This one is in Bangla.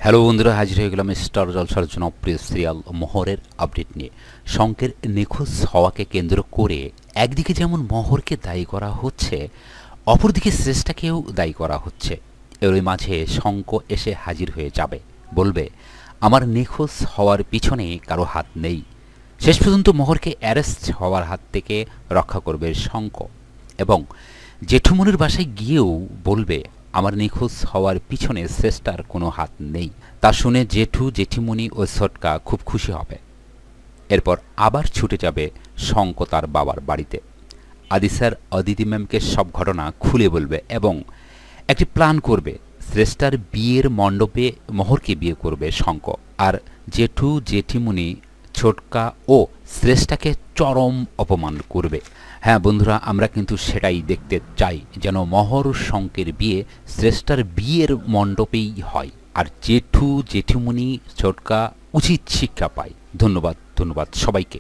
হ্যালো বন্ধুরা, হাজির হয়ে গেলাম স্টার জলসার জনপ্রিয় সিরিয়াল মোহরের আপডেট নিয়ে। শঙ্কের নিখোঁজ হওয়াকে কেন্দ্র করে একদিকে যেমন মোহরকে দায়ী করা হচ্ছে, অপরদিকে শ্রেষ্ঠাকেও দায়ী করা হচ্ছে। এরই মাঝে শঙ্ক এসে হাজির হয়ে যাবে, বলবে আমার নিখোঁজ হওয়ার পিছনে কারো হাত নেই। শেষ পর্যন্ত মোহরকে অ্যারেস্ট হওয়ার হাত থেকে রক্ষা করবে শঙ্ক এবং জেঠুমনির বাসায় গিয়েও বলবে আমার নিখোঁজ হওয়ার পিছনে শ্রেষ্ঠার কোনো হাত নেই। তা শুনে জেঠু, জেঠিমণি ও ছোটকা খুব খুশি হবে। এরপর আবার ছুটে যাবে শঙ্ক তার বাবার বাড়িতে। আদি স্যার অদিতি ম্যামকে সব ঘটনা খুলে বলবে এবং একটি প্ল্যান করবে। শ্রেষ্ঠার বিয়ের মণ্ডপে মোহরকে বিয়ে করবে শঙ্ক, আর জেঠু, জেঠিমণি, ছোটকা ও শ্রেষ্ঠাকে চরম অপমান করবে। হ্যাঁ বন্ধুরা, আমরা কিন্তু সেটাই দেখতে চাই, যেন মোহর শঙ্কের বিয়ে শ্রেষ্ঠার বিয়ের মণ্ডপেই হয়, আর জেঠু, জেঠিমণি, ছোটকা উচিত শিক্ষা পায়। ধন্যবাদ সবাইকে।